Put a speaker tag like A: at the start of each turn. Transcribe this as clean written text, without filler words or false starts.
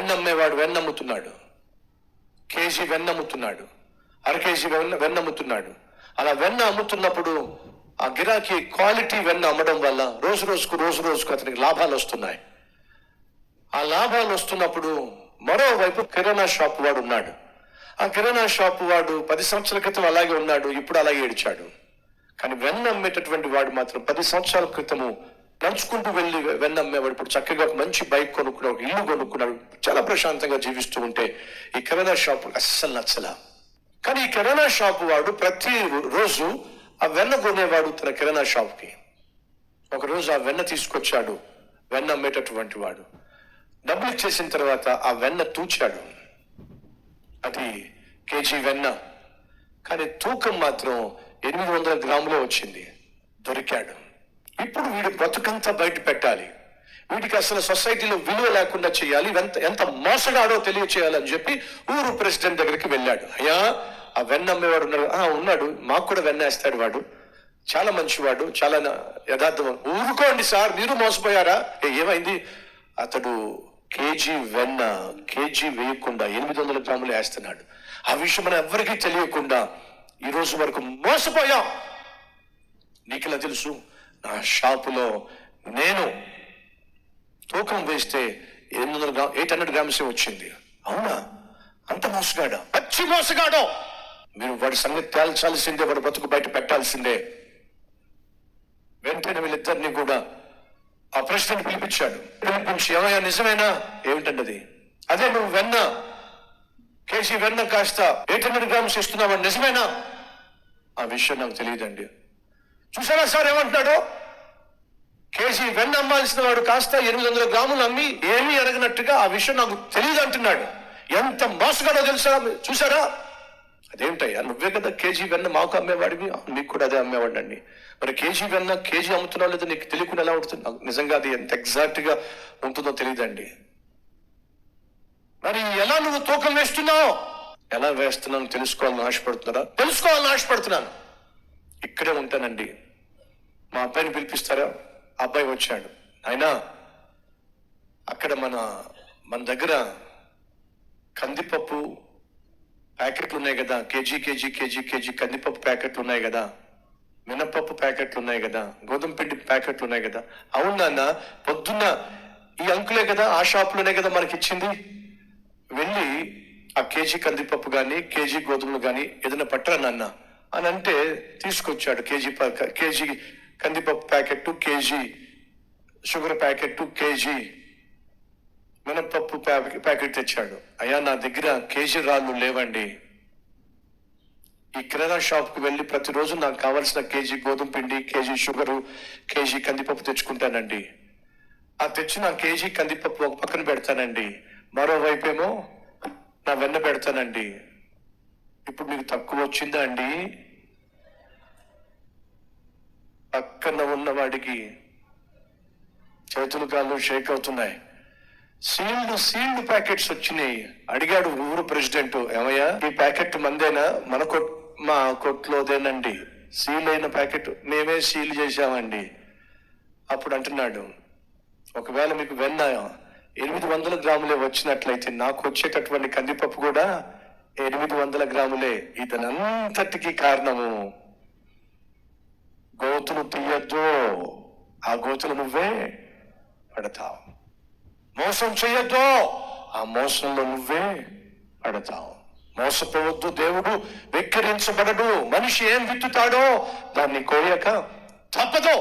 A: వెన్న అమ్మేవాడు వెన్న అమ్ముతున్నాడు, కేజీ వెన్న అమ్ముతున్నాడు, అర కేజీ వెన్న అమ్ముతున్నాడు. అలా వెన్న అమ్ముతున్నప్పుడు ఆ గిరాకీ క్వాలిటీ వెన్న అమ్మడం వల్ల రోజు రోజుకు అతనికి లాభాలు వస్తున్నాయి. ఆ లాభాలు వస్తున్నప్పుడు మరోవైపు కిరాణా షాప్ వాడు ఉన్నాడు. ఆ కిరాణా షాప్ వాడు 10 సంవత్సరాల క్రితం అలాగే ఉన్నాడు, ఇప్పుడు అలాగే ఏడిచాడు. కానీ వెన్న అమ్మేటటువంటి వాడు మాత్రం 10 సంవత్సరాల క్రితము నడుచుకుంటూ వెళ్ళి వెన్న అమ్మేవాడు ఇప్పుడు చక్కగా ఒక మంచి బైక్ కొనుక్కున్నాడు, ఒక ఇల్లు కొనుక్కున్నాడు, చాలా ప్రశాంతంగా జీవిస్తూ ఉంటే ఈ కిరాణా షాప్ అస్సలు నచ్చలా. కానీ ఈ కిరాణా షాప్ వాడు ప్రతి రోజు ఆ వెన్న కొనేవాడు తన కిరాణా షాప్కి. ఒకరోజు ఆ వెన్న తీసుకొచ్చాడు వెన్న అమ్మేటటువంటి వాడు. డబ్బులు ఇచ్చేసిన తర్వాత ఆ వెన్న తూచాడు. అది కేజీ వెన్న, కానీ తూకం మాత్రం 800 గ్రాములే వచ్చింది. దొరికాడు. ఇప్పుడు వీడి బ్రతుకంతా బయట పెట్టాలి, వీడికి అసలు సొసైటీలో విలువ లేకుండా చేయాలి, ఎంత మోసగాడో తెలియచేయాలని చెప్పి ఊరు ప్రెసిడెంట్ దగ్గరికి వెళ్ళాడు. అయ్యా, ఆ వెన్న అమ్మేవాడు ఉన్నాడు, మాకు కూడా వెన్న వేస్తాడు, వాడు చాలా మంచివాడు, చాలా యథార్థం. ఊరుకోండి సార్, మీరు మోసపోయారా? ఏమైంది? అతడు కేజీ వేయకుండా 800 గ్రాములు వేస్తున్నాడు. ఆ విషయం మనం ఎవరికీ తెలియకుండా ఈ రోజు వరకు మోసపోయాం. నీకులా తెలుసు, నా షాపులో నేను తూకం వేస్తే 800 గ్రామ్స్ వచ్చింది. అవునా? అంత మోసగాడా? పచ్చి మోసగాడో! మీరు వాడి సంగతి తేల్చాల్సిందే, వాడి బతుకు బయట పెట్టాల్సిందే. వెంటనే వీళ్ళిద్దరిని కూడా ఆ ప్రెసిడెంట్ పిలిపించి, ఏమయ్యా నిజమేనా? ఏమిటండి? అదే నువ్వు వెన్న కేజీ వెన్న కాస్త 800 గ్రామ్స్ ఇస్తున్నావు, నిజమేనా? ఆ విషయం నాకు తెలియదండి. చూసారా సార్ ఏమంటున్నాడు? కేజీ వెన్న అమ్మాల్సిన వాడు కాస్త 800 గ్రాములు అమ్మి ఏమీ అడగనట్టుగా ఆ విషయం నాకు తెలియదు అంటున్నాడు. ఎంత మోసగాడో తెలుసా? చూసారా? అదేంటయ్యా, నువ్వే కదా కేజీ వెన్న మాకు అమ్మేవాడివి. నీకు కూడా అదే అమ్మేవాడండి. మరి కేజీ వెన్న కేజీ అమ్ముతున్నావు లేదా నీకు తెలియకుండా ఎలా ఉంటుంది? నిజంగా అది ఎంత ఎగ్జాక్ట్ గా ఉంటుందో తెలియదండి. మరి ఎలా నువ్వు తూకం వేస్తున్నావు? ఎలా వేస్తున్నాను తెలుసుకోవాలని ఆశపడుతున్నారా? తెలుసుకోవాలని ఆశపడుతున్నాను. ఇక్కడే ఉంటానండి. మా అబ్బాయిని పిలిపిస్తారా? అబ్బాయి వచ్చాడు. అయినా అక్కడ మన దగ్గర కందిపప్పు ప్యాకెట్లు ఉన్నాయి కదా, కేజీ కందిపప్పు ప్యాకెట్లు ఉన్నాయి కదా, మినపప్పు ప్యాకెట్లు ఉన్నాయి కదా, గోధుమ పిండి ప్యాకెట్లు ఉన్నాయి కదా. అవునా? పొద్దున్న ఈ అంకులే కదా, ఆ షాపులోనే కదా మనకి ఇచ్చింది. వెళ్ళి ఆ కేజీ కందిపప్పు కానీ కేజీ గోధుమలు కానీ ఏదైనా పట్టరా నాన్న అని అంటే తీసుకొచ్చాడు. కేజీ కందిపప్పు packet, KG sugar packet, KG మినపప్పు ప్యాకెట్ తెచ్చాడు. అయ్యా, నా దగ్గర కేజీ రాళ్ళు లేవండి. ఈ కిరాణా షాప్కి వెళ్ళి ప్రతిరోజు నాకు కావాల్సిన కేజీ గోధుమ పిండి, కేజీ షుగరు, కేజీ కందిపప్పు తెచ్చుకుంటానండి. ఆ తెచ్చిన కేజీ కందిపప్పు ఒక పక్కన పెడతానండి, మరోవైపేమో నా వెన్న పెడతానండి. ఇప్పుడు మీకు తక్కువ వచ్చిందా అండి? పక్కన ఉన్నవాడికి చేతులు కాళ్ళు షేక్ అవుతున్నాయి. సీల్డ్ ప్యాకెట్స్ వచ్చినాయి. అడిగాడు ఊరు ప్రెసిడెంట్, ఏమయ్యా ఈ ప్యాకెట్ మందేనా? మా కొట్లోదేనండి. సీల్ అయిన ప్యాకెట్ మేమే సీల్ చేశామండి. అప్పుడు అంటున్నాడు, ఒకవేళ మీకు వెన్న 800 గ్రాములే వచ్చినట్లయితే నాకు వచ్చేటటువంటి కందిపప్పు కూడా 800 గ్రాములే. ఇతనంతటికి కారణము గోతులు తీయద్దు, ఆ గోతులు నువ్వే పడతావు. మోసం చెయ్యొద్దు, ఆ మోసంలో నువ్వే పడతావు. మోసపోవద్దు. దేవుడు వెక్కిరించబడడు. మనిషి ఏం విత్తుతాడో దాన్ని కోయక తప్పదు.